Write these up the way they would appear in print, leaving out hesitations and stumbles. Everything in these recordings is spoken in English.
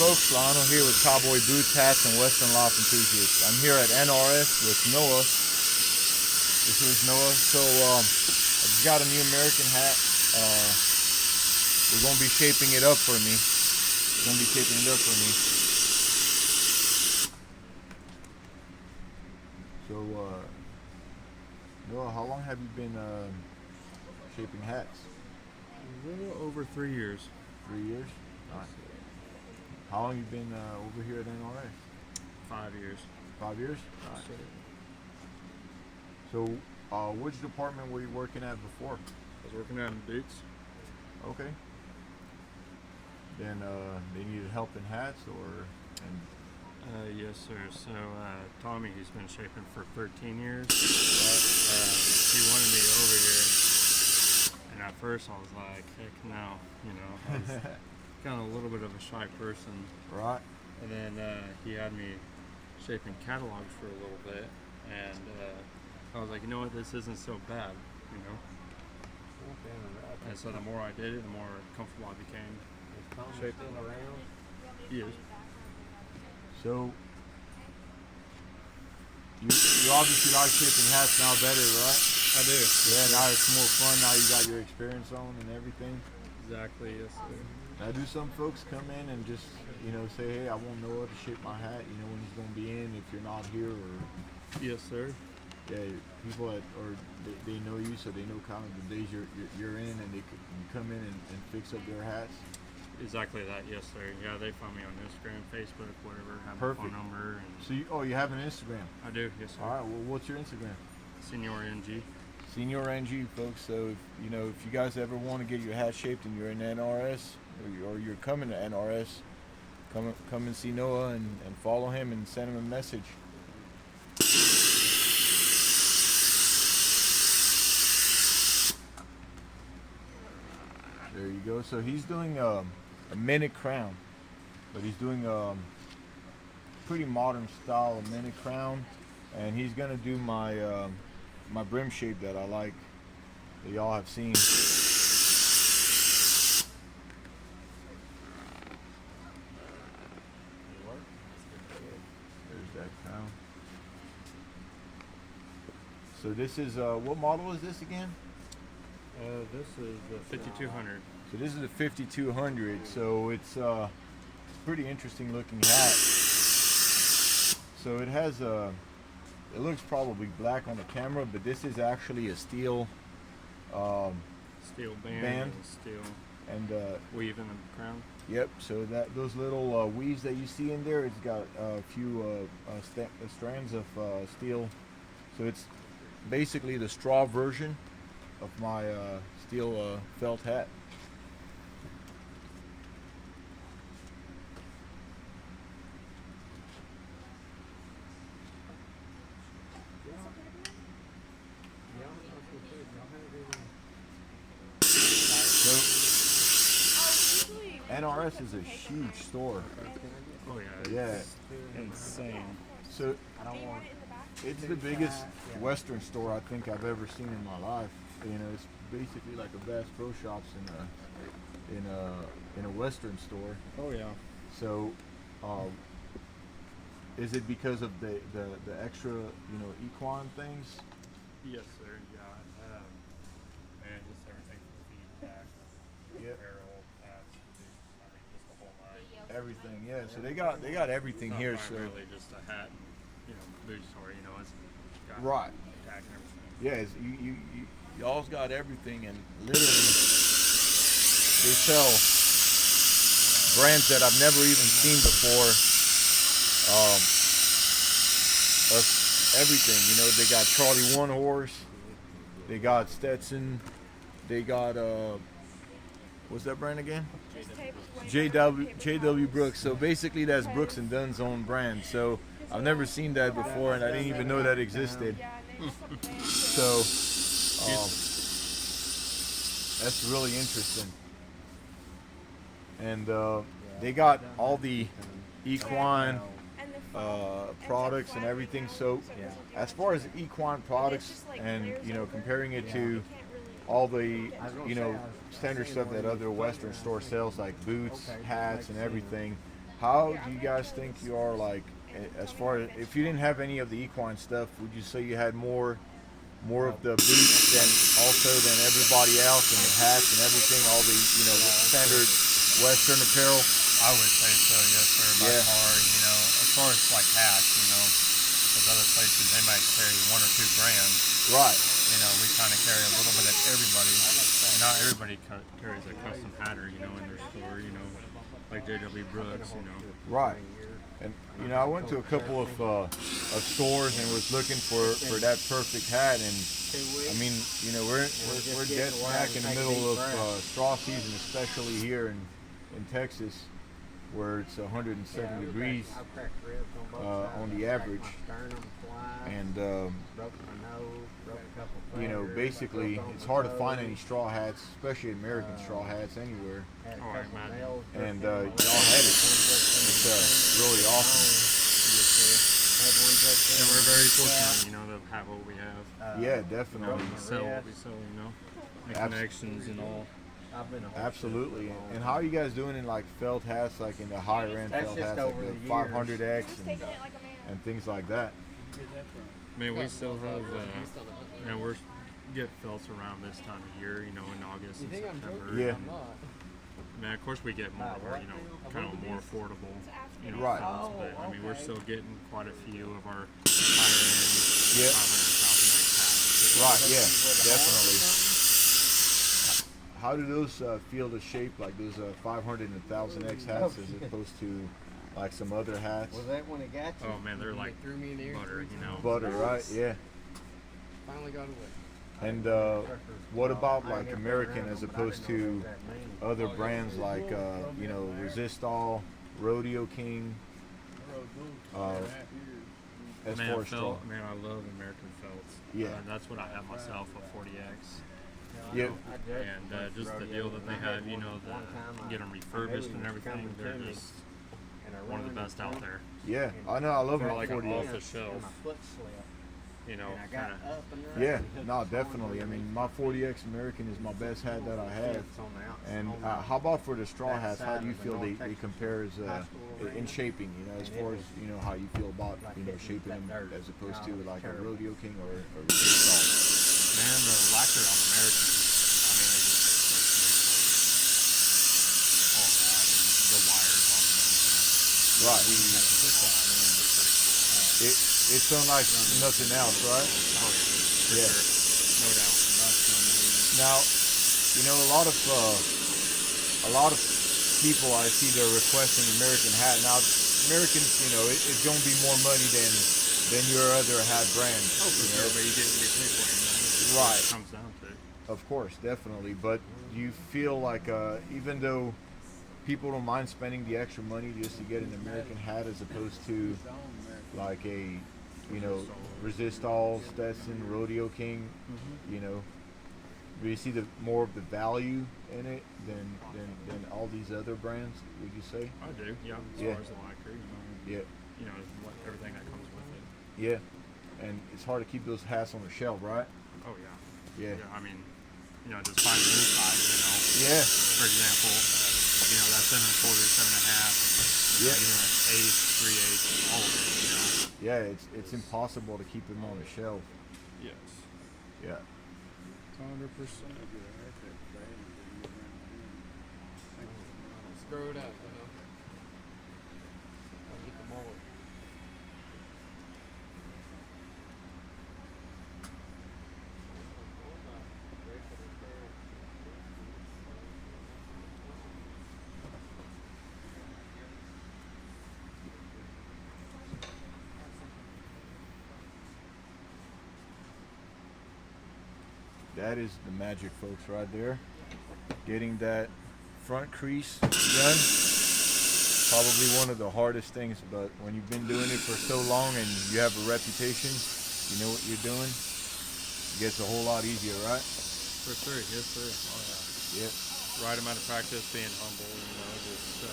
folks, Lionel here with Cowboy Boots, Hats, and Western Loft Enthusiasts. I'm here at NRS with Noah. This is Noah. So I just got a new American hat. We're going to be shaping it up for me. So, Noah, how long have you been shaping hats? A little over 3 years. 3 years? Nice. How long you been over here at NRS? 5 years. 5 years? Nice. So, which department were you working at before? I was working at Boots. Okay. Then they needed help in hats, or? Yes, sir. So Tommy, he's been shaping for 13 years. He wanted me over here, and at first I was like, heck no, you know. I was kind of a little bit of a shy person. Right. And then he had me shaping catalogs for a little bit, and I was like, you know what, this isn't so bad, you know. And so the more I did it, the more comfortable I became. Shaping around? Yes. So, you obviously like shaping hats now better, right? I do. Yeah, now it's more fun. Now you got your experience on and everything. Exactly, yes, sir. Now, do some folks come in and just, say, hey, I want Noah to shape my hat, when he's going to be in, if you're not here, or... Yes, sir. Yeah, people they know you, so they know kind of the days you're in, and they can come in and fix up their hats. Exactly that, yes, sir. Yeah, they find me on Instagram, Facebook, whatever. Have Perfect. my phone number. And So you have an Instagram? I do, yes, sir. All right. Well, what's your Instagram? Senior NG. Senior NG, folks. So if you guys ever want to get your hat shaped and you're in NRS or you're coming to NRS, come and see Noah and follow him and send him a message. There you go. So he's doing a minute crown, but he's doing pretty modern style minute crown, and he's gonna do my my brim shape that I like, that y'all have seen. There's that crown. So this is what model is this again? This is the 5200. So this is a 5200. So it's pretty interesting looking hat. So it has it looks probably black on the camera, but this is actually a steel Steel band. Band. And steel and weave in the crown. yep. So that those little weaves that you see in there, it's got a few strands of steel. So it's basically the straw version of my steel felt hat. So NRS is a huge store. Oh yeah. Yeah. Insane. So it's the biggest Western store I think I've ever seen in my life. It's basically like a Bass Pro Shops in a Western store. Oh yeah. So, is it because of the extra equine things? Yes, sir. Yeah. And just everything from the feed back, Yep. apparel, hats, boots, I mean, just the whole nine. Everything, yeah. So they got everything It's here. not So primarily just a hat and boot store. It's got right, tag and everything. yeah. It's, y'all's got everything, and literally they sell brands that I've never even seen before. Of everything, they got Charlie One Horse, they got Stetson, they got what's that brand again? JW Brooks. So basically that's Brooks and Dunn's own brand. So I've never seen that before, and I didn't even know that existed. So that's really interesting. And they got all the equine products and everything. So as far as equine products and comparing it to all the standard stuff that other Western store sells, like boots, hats, and everything, How do you guys think you are, like, as far as if you didn't have any of the equine stuff, would you say you had more of the boots than also than everybody else, and the hats and everything, all the standard Western apparel? I would say so, yes, sir, by Yeah. far. As far as like hats, because other places they might carry one or two brands. Right. We kind of carry a little bit of everybody. And not everybody carries a custom hatter, in their store, like J.W. Brooks, Right. And I went to a couple of stores and was looking for that perfect hat, and I mean, we're dead smack in the middle of straw season, especially here in Texas, where it's 107 degrees on the average, and basically it's hard to find any straw hats, especially American straw hats, anywhere. Oh, I imagine. And y'all had it. It's really awesome. And we're very fortunate, to have what we have. Yeah, definitely. We sell what we sell, and connections and all. Absolutely. And how are you guys doing in like felt hats, like in the higher end felt hats, like the 500X and things like that? I mean, we still have, we're get felts around this time of year, in August and September. Yeah. Man, of course we get more, kind of more affordable, Right. felts, but I mean, we're still getting quite a few of our higher end, Yeah. 500,000X hats. Right. Yeah. Definitely. How do those feel to shape, like those 500 and 1000X hats, as opposed to like some other hats? Was that when it got you? Oh man, they're like Threw me in the air. butter, Butter, right? Yeah. Finally got away. And what about like American as opposed to other brands like Resistol, Rodeo King? As Man, far as straw. man, I love American felts. Yeah. That's what I have myself, a 40X. Yep. And just the deal that they have, get them refurbished and everything, they're just one of the best out there. Yeah, I know. I love For my like 40X. off the shelf, kind of. Yeah, no, definitely. I mean, my 40X American is my best hat that I have. And how about for the straw hats? How do you feel they compare as in shaping? As far as how you feel about shaping them as opposed to like a Rodeo King or a Resistol. Man, the lacquer on American, I mean, they just taste so smoothly. All that and the wires on them. Right. They're pretty cool. It's unlike nothing else, right? Oh, for Yeah. sure. No doubt. Now, a lot of people I see they're requesting American hat. Now, Americans, it's going to be more money than your other hat brand. Oh, for sure, but you get what you pay for, Right. It comes down to it. Of course, definitely. But do you feel like even though people don't mind spending the extra money just to get an American hat as opposed to like a Resistol, Stetson, Rodeo King, do you see more of the value in it than all these other brands, would you say? I do, yeah. As Yeah. far as the lacquer, Yeah. Everything that comes with it. Yeah. And it's hard to keep those hats on the shelf, right? Oh yeah. Yeah. I mean, just finding inside, Yeah. for example, that 7 1/4, 7.5, Yeah. even an 1/8, 3/8, all of it, Yeah, it's impossible to keep them on the shelf. Yes. Yeah. 100%. Screw it up, Keep them all. That is the magic, folks, right there. Getting that front crease done. Probably one of the hardest things, but when you've been doing it for so long and you have a reputation, you know what you're doing, it gets a whole lot easier, right? For sure, yes sir. Yep. Right amount of practice, being humble, just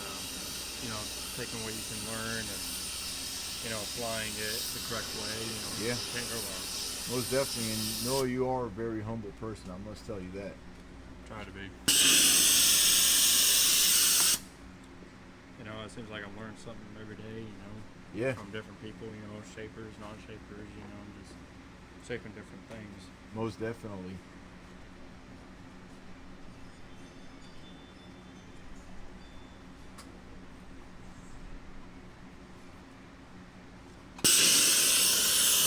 taking what you can learn and applying it the correct way. Yeah. Can't go wrong. Most definitely, and Noah, you are a very humble person, I must tell you that. Try to be. You know, it seems like I'm learning something every day. You know, Yeah, from different people. You know, shapers, non-shapers. You know, just shaping different things. most definitely.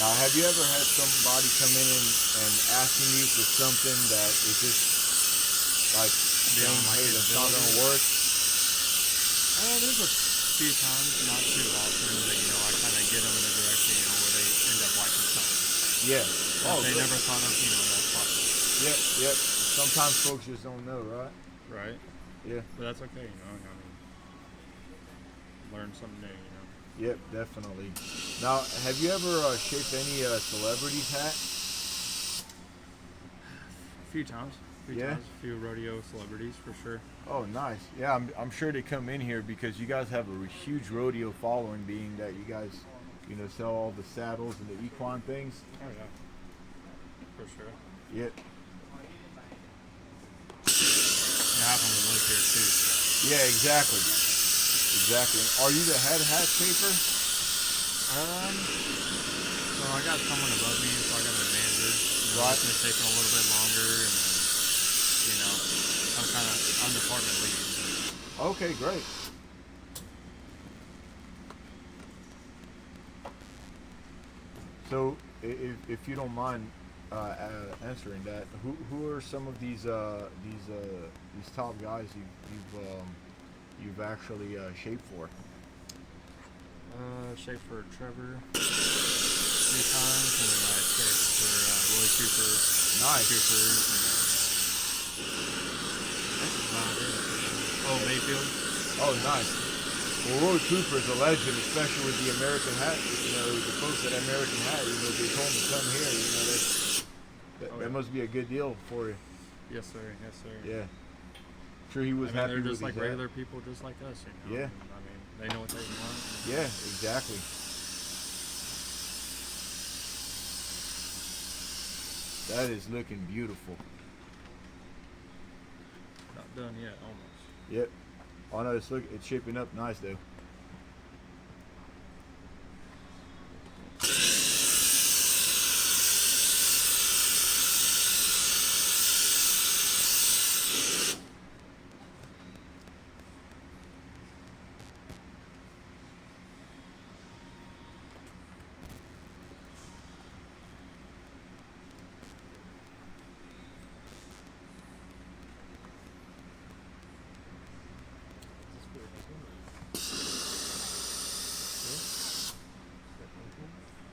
Now, have you ever had somebody come in and asking you for something that is just like saying, Beyond my hey, that's not capabilities. gonna work? There's a few times, not too often, that you know I kind of get them in a direction, you know, where they end up liking something Yeah. that Oh, they good. never thought of, you know, that's possible. Yep, yep. Sometimes folks just don't know, right? Right. Yeah. But that's okay, you know. I mean, learn something new, you know. Yep, definitely. Now, have you ever shaped any celebrities' hat? A few times. Yeah? A few rodeo celebrities for sure. Oh, nice. Yeah, I'm sure they come in here because you guys have a huge rodeo following, being that you guys, you know, sell all the saddles and the equine things. Oh yeah. For sure. Yep. And I happen to live here too, so. Yeah, exactly. Exactly. Are you the head hat shaper? So I got someone above me, so I got a manager. You know, Right. that's been taking a little bit longer, and then, you know, I'm department lead. Okay, great. So, if you don't mind answering that, who are some of these top guys you've actually shaped for? Shaped for Trevor a few times, and then I shaped for Roy Cooper. Nice. Coopers, and then that's about it. Oh, Mayfield. Oh, nice. Well, Roy Cooper is a legend, especially with the American hat. You know, the folks at American Hat, you know, they told him to come here. You know, that must be a good deal for you. Yes, sir. Yes, sir. Yeah. Sure, he was I mean, happy they're with just like his hat. regular people, just like us. You know? Yeah. I mean, they know what they want. Yeah, exactly. That is looking beautiful. Not done yet, almost. Yep. Oh no, it's shaping up nice though.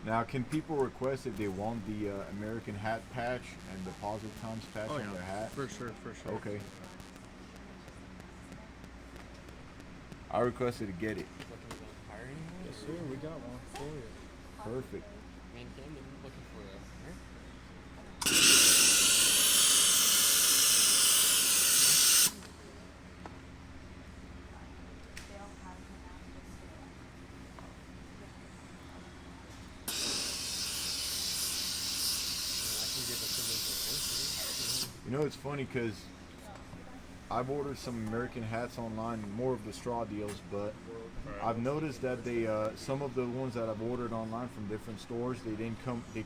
Now, can people request if they want the American hat patch and the positive times patch on their hat? For sure, for sure. Okay. I requested to get it. Looking to hire anyone? Yes, sir. We got one for you. Perfect. Me and Camden looking for a hire? I can give us some information. You know, it's funny because I've ordered some American hats online, more of the straw deals, but I've noticed that they some of the ones that I've ordered online from different stores, they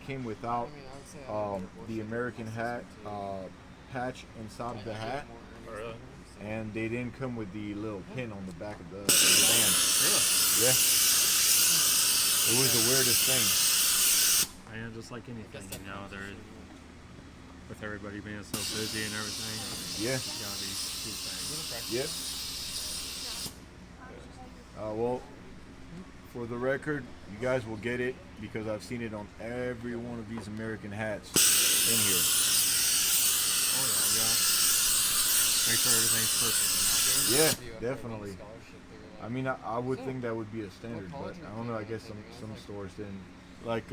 came without I mean, I would say I would the American hat patch inside of the hat, Oh, really? and they didn't come with the little pin on the back of the band. Really? Yeah, it was the weirdest thing. Yeah, just like anything, you know, with everybody being so busy and everything, Yeah. you got these things. Yep. Well, for the record, you guys will get it because I've seen it on every one of these American hats in here. Oh yeah, we got. Make sure everything's perfect, you know. Yeah, definitely. I mean, I would think that would be a standard, but I don't know. I guess some stores didn't. Like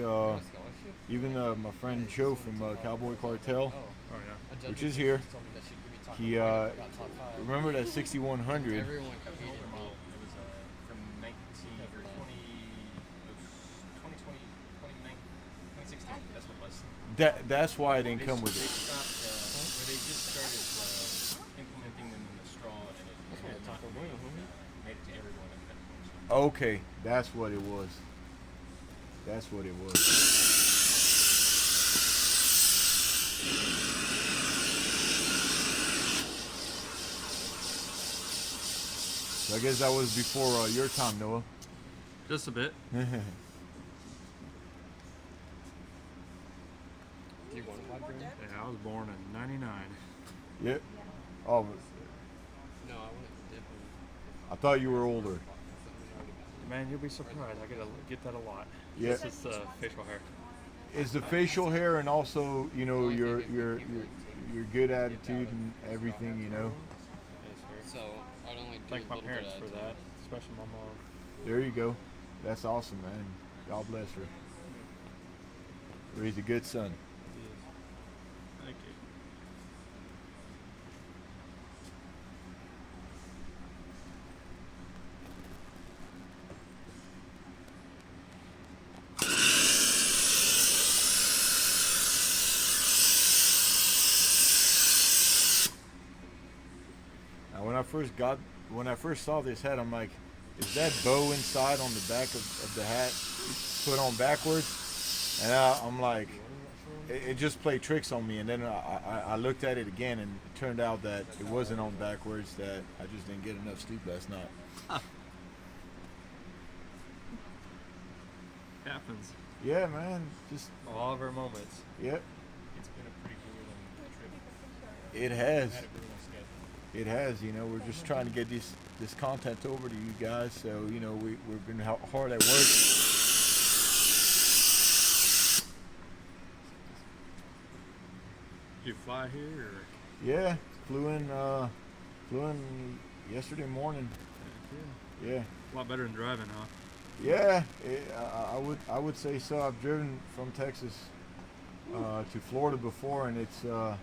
even my friend Joe from Cowboy Cartel, Oh yeah. which is here. He remember that 6100. Everyone competed. It was from 19 or 2016. That's what it was. That's why I didn't come with They it. stopped, where they just started implementing them in the straw, and it made it to everyone. And Okay, that's what it was. That's what it was. So I guess that was before your time, Noah. Just a bit. Do you want to fly drone? Yeah, I was born in '99. Yep. Oh, No, I want to dip I thought you were older. Man, you'll be surprised. I get that a lot. Yeah. This is facial hair. Is the facial hair and also, you know, your good attitude and everything, you know? So I'd only do Thank a my little parents bit for at a that, especially my mom. There you go. That's awesome, man. God bless her. Raise a good son. Thank you. Now, when I first saw this hat, I'm like, is that bow inside on the back of the hat put on backwards? And I'm like, it just played tricks on me. And then I looked at it again, and it turned out that it wasn't on backwards. That I just didn't get enough sleep last night. Happens. Yeah, man. Just All of our moments. yep. It's been a pretty grueling trip. It has. Had a grueling schedule. It has. You know, we're just trying to get this content over to you guys. So you know, we've been hard at work. Did you fly here or? Yeah, flew in yesterday morning. Yeah. A lot better than driving, huh? Yeah, I would say so. I've driven from Texas to Florida before, and it's a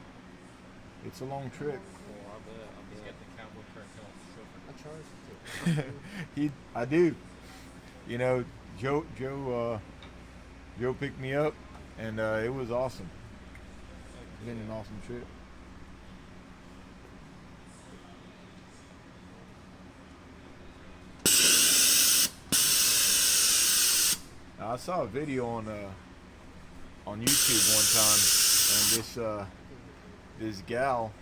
long trip. Oh, I bet. He's got the cowboy cartel chauffeur. I charge I do. You know, Joe picked me up, and it was awesome. It's been an awesome trip. I saw a video on YouTube one time, and this gal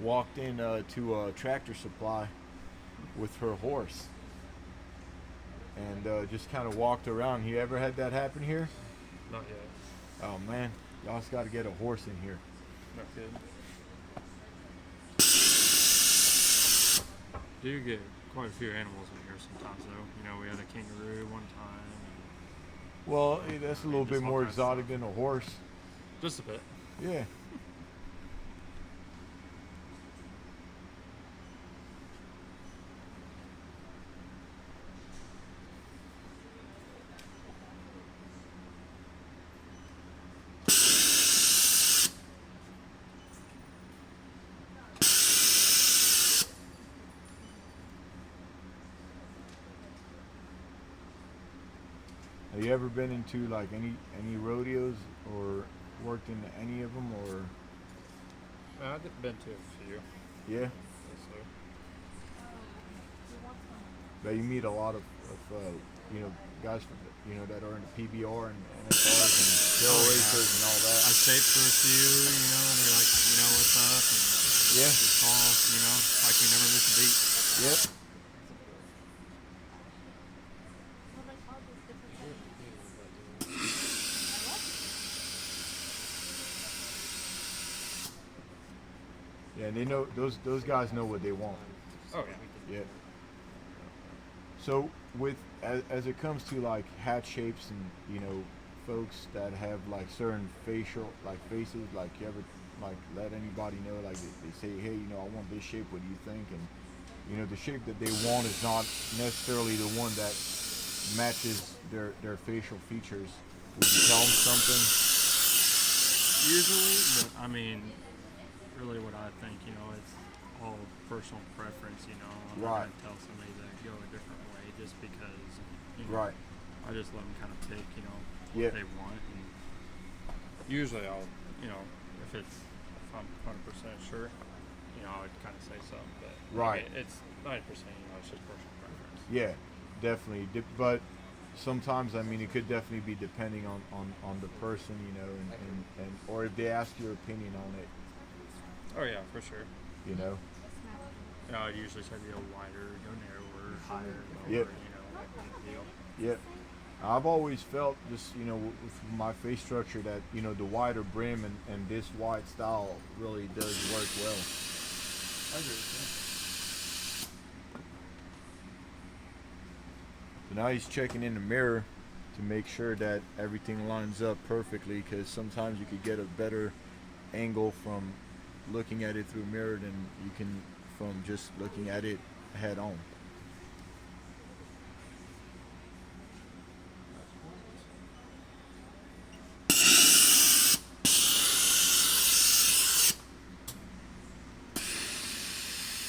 walked in to a Tractor Supply with her horse, and just kind of walked around. You ever had that happen here? Not yet. Oh man, y'all just got to get a horse in here. Not good. Do get quite a few animals in here sometimes, though. You know, we had a kangaroo one time. Well, that's a little Just bit all more kinds of exotic than a horse. Just a bit. Yeah. Have you ever been into like any rodeos or worked in any of them, or I've been to a few. yeah? So. But you meet a lot of you know, guys from that are into PBR and NSRs and barrel racers and all that. I shaped for a few, you know, and they're like, you know, what's up? And Yeah. it's all, you know, like we never miss a beat. Yep. Yeah, and they know those guys know what they want. Oh, yeah. Yeah. So with as it comes to like hat shapes and folks that have like certain facial like faces, like you ever like let anybody know, like they say, hey, I want this shape, what do you think? And the shape that they want is not necessarily the one that matches their facial features. Would you tell them something? Usually, but I mean, really what I think, it's all personal preference, I'm Right. not going to tell somebody to go a different way just because, Right. I just let them kind of pick, what Yeah. they want. And usually I'll, if I'm 100% sure, I would kind of say something, but Right. It's 90%, it's just personal preference. Yeah. definitely. But sometimes, I mean, it could definitely be depending on the person, you know, and or if they ask your opinion on it, Oh yeah, for sure. you know. I usually try to go wider, go narrower, higher, lower. Yep. You know, that kind of deal. Yep. I've always felt just, you know, with my face structure that, you know, the wider brim and this wide style really does work well. I agree with So now he's checking in the mirror to make sure that everything lines up perfectly, because sometimes you could get a better angle from looking at it through a mirror than you can from just looking at it head on.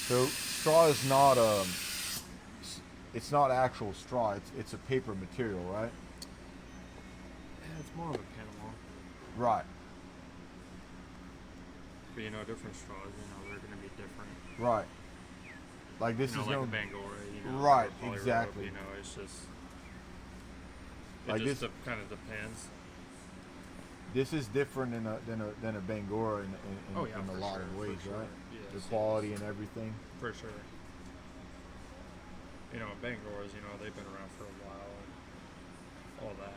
So straw is not it's not actual straw. It's a paper material, right? Yeah, it's more of a Panama. Right. But you know, different straws, you know, they're going to be different. Right. Like this You know, is like no a Bangora, you know, right, or a poly exactly. rope, you know, it's just Like it just this- kind of depends. This is different than a Bangora Oh, yeah, in a for lot sure, of for ways, sure. right? Yes, The quality and everything. For sure. You know, Bangoras, you know, they've been around for a while and all that.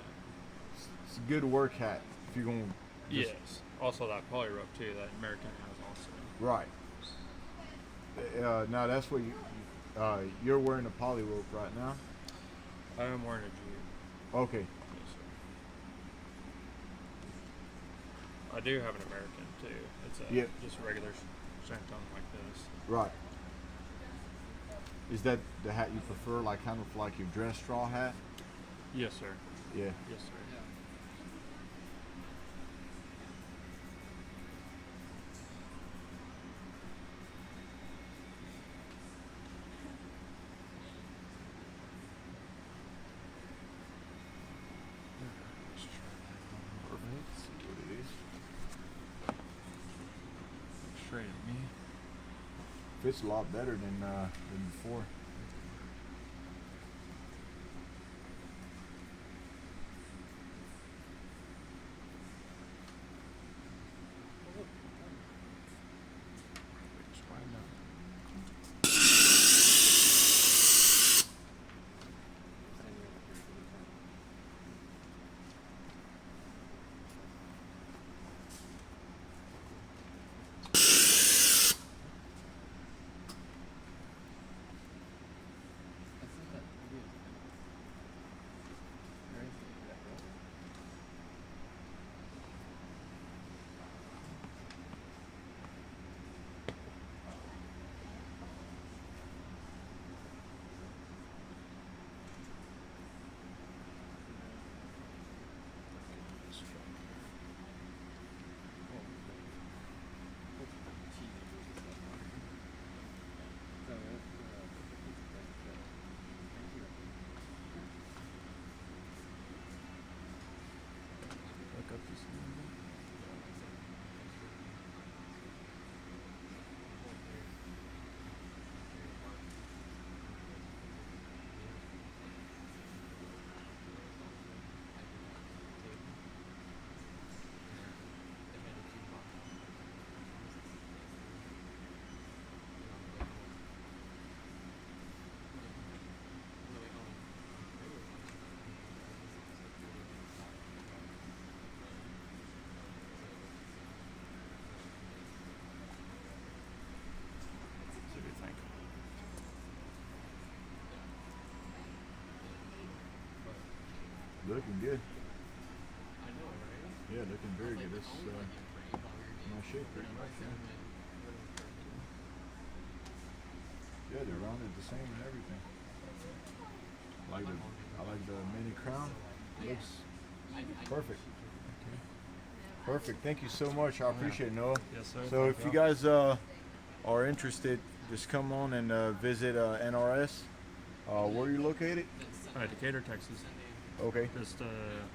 It's a good work hat if you're going. Yes. Also that poly rope too, that American has also. Right. Now that's what you're wearing a poly rope right now. I am wearing a Jeep. Okay. Yes, sir. I do have an American too. It's a Yep. just a regular shantung like this. Right. Is that the hat you prefer, like kind of like your dress straw hat? Yes, sir. Yeah. Yes, sir. Let's see what it is. Straight at me. Fits a lot better than before. What do you think? Looking good. Yeah, looking very good. It's my shape pretty much. Yeah, they're rounded the same and everything. I like the mini crown. Looks perfect. Perfect. Thank you so much. I appreciate it, Noah. Yes, sir. So Thank if you y'all. guys are interested, just come on and visit NRS. Where are you located? Decatur, Texas. Okay. Just a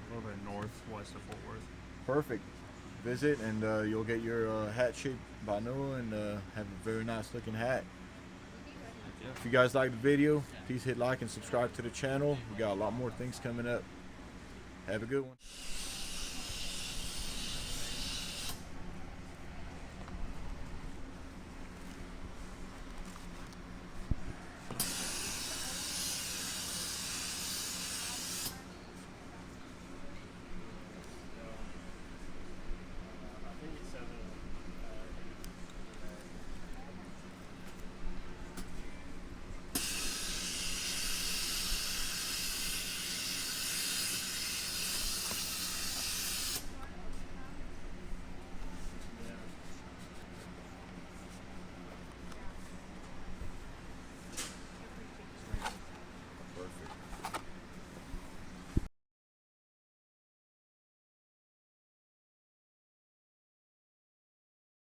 little bit northwest of Fort Worth. Perfect. Visit and you'll get your hat shaped by Noah and have a very nice looking hat. Yeah. If you guys like the video, please hit like and subscribe to the channel. We got a lot more things coming up. Have a good one.